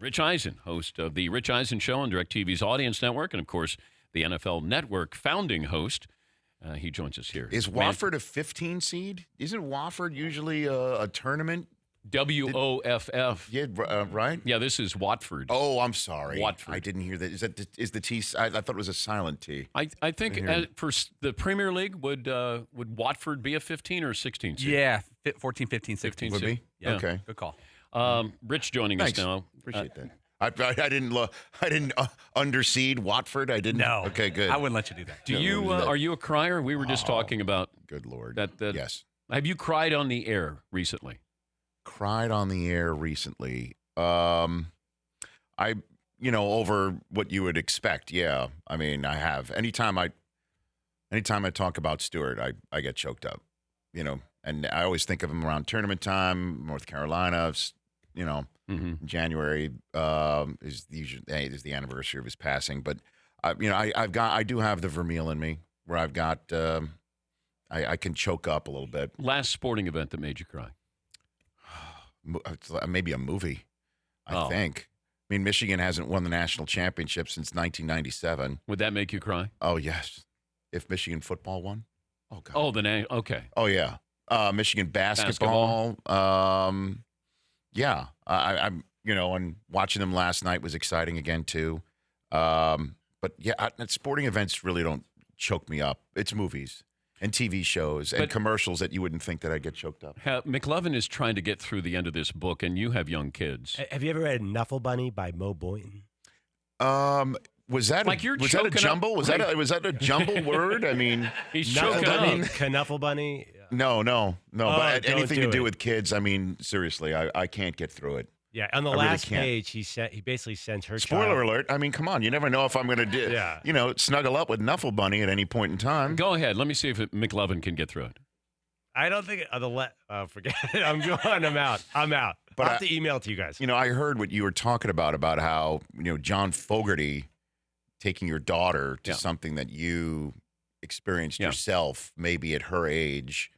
Rich Eisen, host of the Rich Eisen Show on DirecTV's Audience Network, and, of course, the NFL Network founding host. He joins us here. Is Wofford a 15 seed? Isn't Wofford usually a tournament? WOFF. Yeah, right? Yeah, this is Watford. Oh, I'm sorry. Watford. I didn't hear that. Is the T? I thought it was a silent T. I think for the Premier League, would Watford be a 15 or 16 seed? Yeah, 14, 15, 16. Would be? Yeah. Okay. Good call. Rich joining Thanks. us now. Appreciate that. I didn't underseed Watford. I didn't. No. Okay, good. I wouldn't let you do that. Do you are you a crier? We were just talking about. Good Lord. That yes. Have you cried on the air recently? Cried on the air recently. Over what you would expect. Yeah. I mean, I have. Anytime I talk about Stewart, I get choked up. And I always think of him around tournament time, North Carolina. January is the anniversary of his passing. But I do have the Vermeil in me where I've got I can choke up a little bit. Last sporting event that made you cry? Maybe a movie, I think. I mean, Michigan hasn't won the national championship since 1997. Would that make you cry? Oh, yes. If Michigan football won? Oh, God. Oh, okay. Oh, yeah. Michigan basketball. Yeah. I'm and watching them last night was exciting again, too. But, yeah, sporting events really don't choke me up. It's movies and TV shows and commercials that you wouldn't think that I'd get choked up. McLovin is trying to get through the end of this book, and you have young kids. Have you ever read Knuffle Bunny by Mo Boynton? Was that like was that a jumble? Was that a jumble word? I mean, he's choking up. Knuffle Bunny? No. But anything to do it. with kids, I mean, seriously, I can't get through it. Yeah, on the last page, he basically sends her Spoiler alert. I mean, come on. You never know if I'm going to snuggle up with Knuffle Bunny at any point in time. Go ahead. Let me see if McLovin can get through it. I don't think forget it. I'm going. I'm out. But I'll have to email it to you guys. I heard what you were talking about how, John Fogerty taking your daughter to something that you experienced yourself, maybe at her age,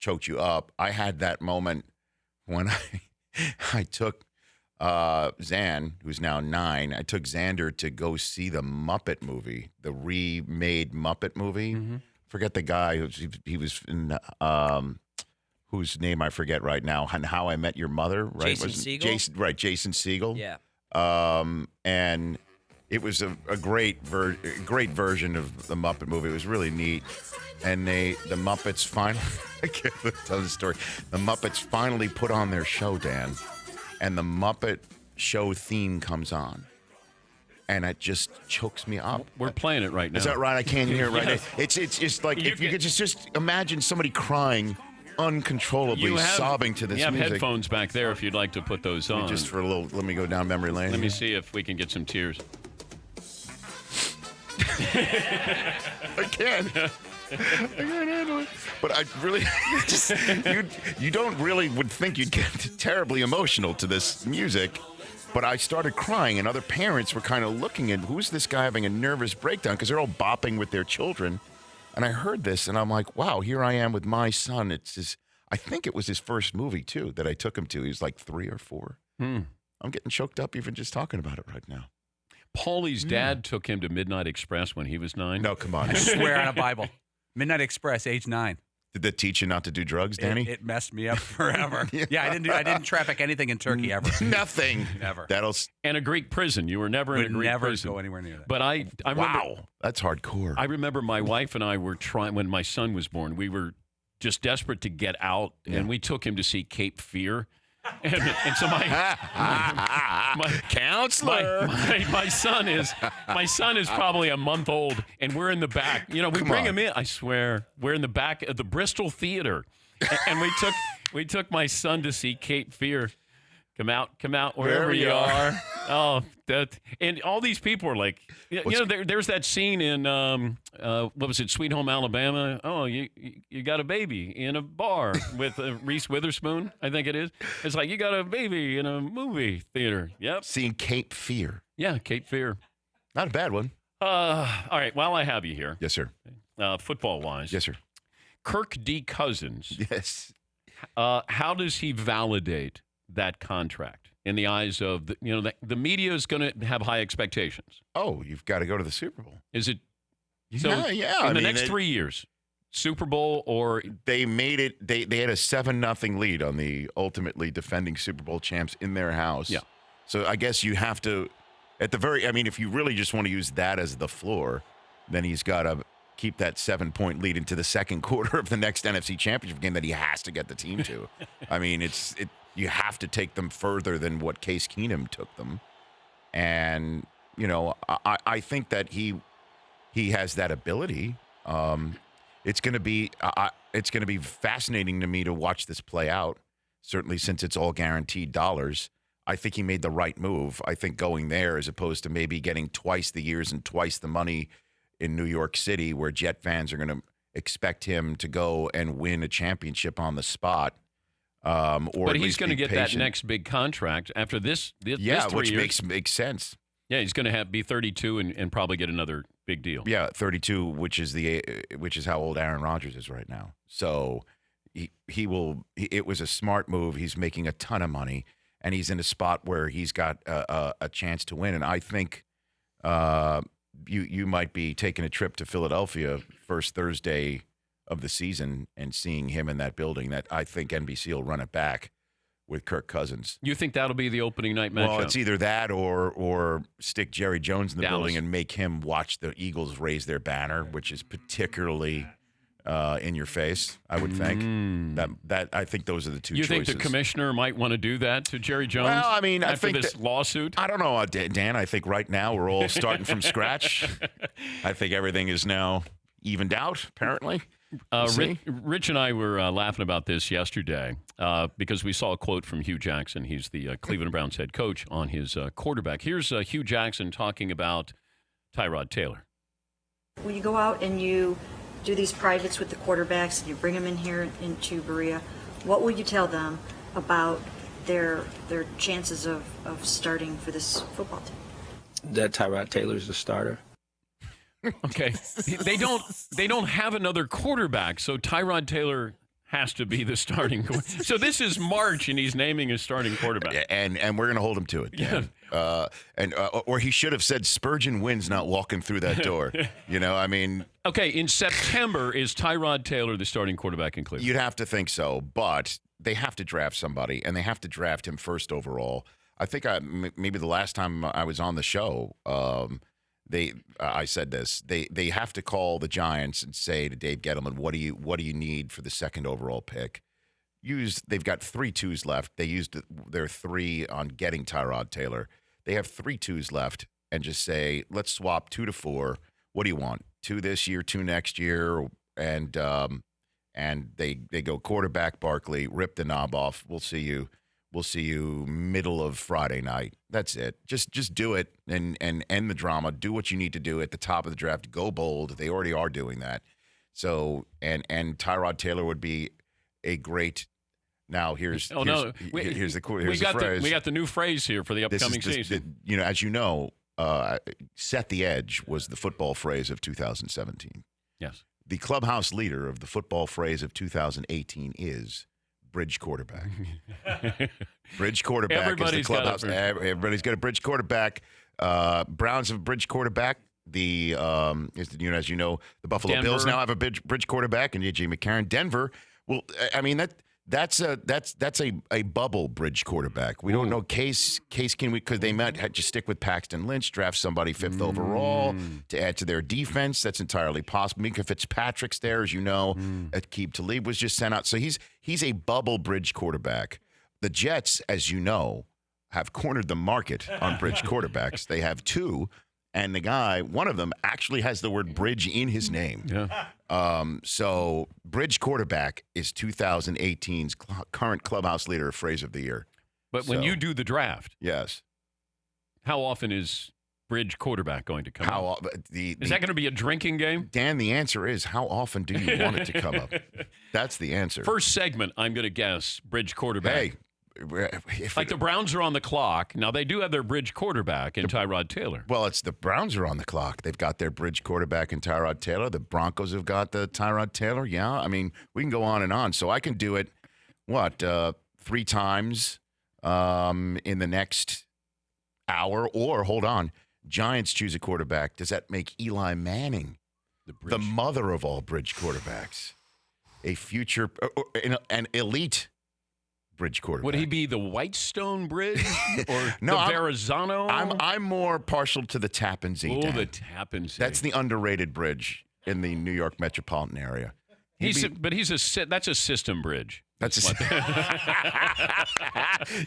choked you up. I had that moment when I took Zan, who's now 9. I took Xander to go see the Muppet movie, the remade Muppet movie. Mm-hmm. Forget the guy he was in, whose name I forget right now. And How I Met Your Mother, right? Jason Segel. Jason Segel. Yeah. And it was a great version of the Muppet movie. It was really neat. And the Muppets finally, I can't tell the story. The Muppets finally put on their show, Dan, and the Muppet show theme comes on, and it just chokes me up. We're playing it right now. Is that right? I can't hear it right now. It's just like if you could just imagine somebody crying uncontrollably, sobbing to this music. You have headphones back there if you'd like to put those on. Just for a little, let me go down memory lane. Let me see if we can get some tears. I can't handle it. But I really, you don't really would think you'd get terribly emotional to this music. But I started crying, and other parents were kind of looking at, who's this guy having a nervous breakdown? Because they're all bopping with their children. And I heard this, and I'm like, wow, here I am with my son. I think it was his first movie, too, that I took him to. He was like 3 or 4. I'm getting choked up even just talking about it right now. Paulie's dad took him to Midnight Express when he was 9. No, come on. I swear on a Bible. Midnight Express, age 9. Did that teach you not to do drugs, Danny? It messed me up forever. Yeah, I didn't traffic anything in Turkey ever. Nothing. Never. And a Greek prison. You were never in a Greek prison. Go anywhere near that. But I remember, wow, that's hardcore. I remember my wife and I were trying, when my son was born, we were just desperate to get out, and we took him to see Cape Fear. And so my counselor, my son is probably a month old, and we're in the back. We bring him in. I swear, we're in the back of the Bristol Theater, and we took my son to see Cape Fear. Come out, wherever you are. Oh, and all these people are like, there's that scene in what was it, Sweet Home Alabama? Oh, you got a baby in a bar with Reese Witherspoon, I think it is. It's like you got a baby in a movie theater. Yep. Seeing Cape Fear. Yeah, Cape Fear. Not a bad one. All right, while I have you here. Yes, sir. Football wise. Yes, sir. Kirk Cousins. Yes. How does he validate that contract? in the eyes of the media is going to have high expectations. Oh, you've got to go to the Super Bowl. Is it? Yeah. In the next 3 years, Super Bowl or they made it. They had a 7-0 lead on the ultimately defending Super Bowl champs in their house. Yeah. So I guess you have to, if you really just want to use that as the floor, then he's got to keep that 7-point lead into the second quarter of the next NFC Championship game that he has to get the team to. I mean, you have to take them further than what Case Keenum took them, and I think that he has that ability. It's going to be fascinating to me to watch this play out. Certainly, since it's all guaranteed dollars, I think he made the right move. I think going there as opposed to maybe getting twice the years and twice the money in New York City, where Jet fans are going to expect him to go and win a championship on the spot. But he's going to get that next big contract after this 3 which years. makes sense. Yeah, he's going to be 32 and probably get another big deal. Yeah, 32, which is how old Aaron Rodgers is right now. So it was a smart move. He's making a ton of money, and he's in a spot where he's got a chance to win. And I think you might be taking a trip to Philadelphia first Thursday of the season and seeing him in that building. That I think NBC will run it back with Kirk Cousins. You think that'll be the opening night matchup? Well, it's either that or stick Jerry Jones in the Dallas. building and make him watch the Eagles raise their banner, which is particularly in your face, I would think. That I think those are the two choices. You think the commissioner might want to do that to Jerry Jones? Well, I mean, after I think this lawsuit? I don't know, Dan. I think right now we're all starting from scratch. I think everything is now evened out, apparently. Rich and I were laughing about this yesterday because we saw a quote from Hugh Jackson. He's the Cleveland Browns head coach on his quarterback. Here's Hugh Jackson talking about Tyrod Taylor. When you go out and you do these privates with the quarterbacks and you bring them in here into Berea, what will you tell them about their chances of starting for this football team? That Tyrod Taylor's the starter. Okay. They don't have another quarterback, so Tyrod Taylor has to be the starting quarterback. So this is March, and he's naming his starting quarterback. And we're going to hold him to it. Dan. Or he should have said Spurgeon wins, not walking through that door. I mean. Okay, in September, is Tyrod Taylor the starting quarterback in Cleveland? You'd have to think so, but they have to draft somebody, and they have to draft him first overall. I think maybe the last time I was on the show, I said this. They have to call the Giants and say to Dave Gettleman, what do you need for the second overall pick? They've got 3 2s left. They used their 3 on getting Tyrod Taylor. They have 3 2s left, and just say, let's swap 2 to 4. What do you want? 2 this year, 2 next year, and they go quarterback Barkley, rip the knob off. We'll see you middle of Friday night. That's it. Just do it and end the drama. Do what you need to do at the top of the draft. Go bold. They already are doing that. So and Tyrod Taylor would be a great. Now here's the phrase. We got the new phrase here for the upcoming season. As you know, set the edge was the football phrase of 2017. Yes. The clubhouse leader of the football phrase of 2018 is bridge quarterback. Bridge quarterback. Everybody's is the clubhouse. Everybody's got a bridge quarterback. Browns have a bridge quarterback. As you know, the Buffalo Denver. Bills now have a bridge quarterback, and A.J. McCarron. Denver. Well, I mean that's a bubble bridge quarterback. We don't know Case can because they might have to stick with Paxton Lynch, draft somebody 5th overall to add to their defense. That's entirely possible. Minka Fitzpatrick's there, as you know. Aqib Talib was just sent out, so he's a bubble bridge quarterback. The Jets, as you know, have cornered the market on bridge quarterbacks. They have 2. And one of them actually has the word bridge in his name. Yeah. So bridge quarterback is 2018's current clubhouse leader, phrase of the year. But when you do the draft, yes, how often is bridge quarterback going to come up? Is that going to be a drinking game? Dan, the answer is how often do you want it to come up? That's the answer. First segment, I'm going to guess bridge quarterback. Hey. The Browns are on the clock. Now, they do have their bridge quarterback in Tyrod Taylor. Well, it's the Browns are on the clock. They've got their bridge quarterback in Tyrod Taylor. The Broncos have got the Tyrod Taylor. Yeah, I mean, we can go on and on. So I can do it, 3 times in the next hour. Or, hold on, Giants choose a quarterback. Does that make Eli Manning the mother of all bridge quarterbacks? A future, an elite bridge quarterback. Would he be the Whitestone Bridge or No, the Verrazano? I'm more partial to the Tappan Zee. Oh, Dan. the Tappan Zee. That's the underrated bridge in the New York metropolitan area. That's a system bridge. That's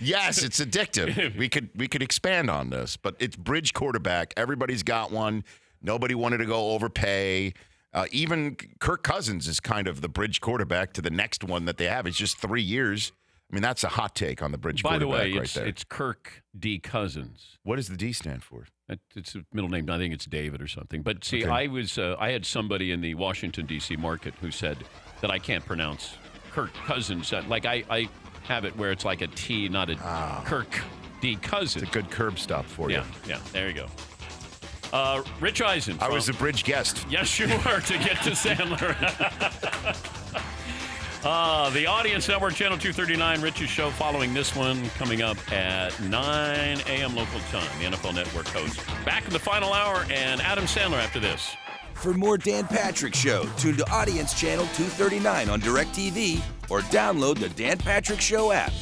yes, it's addictive. We could expand on this, but it's bridge quarterback. Everybody's got one. Nobody wanted to go overpay. Even Kirk Cousins is kind of the bridge quarterback to the next one that they have. It's just 3 years. I mean, that's a hot take on the bridge By the quarterback way, right there. it's Kirk D. Cousins. What does the D stand for? It's a middle name. I think it's David or something. But see, Okay. I had somebody in the Washington, D.C. market who said that I can't pronounce Kirk Cousins. Like I have it where it's like a T, not a Kirk D. Cousins. It's a good curb stop for you. Yeah, there you go. Rich Eisen. I was a bridge guest. Yes, you were, to get to Sandler. The Audience Network, Channel 239, Rich's show following this one, coming up at 9 a.m. local time. The NFL Network host. Back in the final hour, and Adam Sandler after this. For more Dan Patrick Show, tune to Audience Channel 239 on DirecTV or download the Dan Patrick Show app.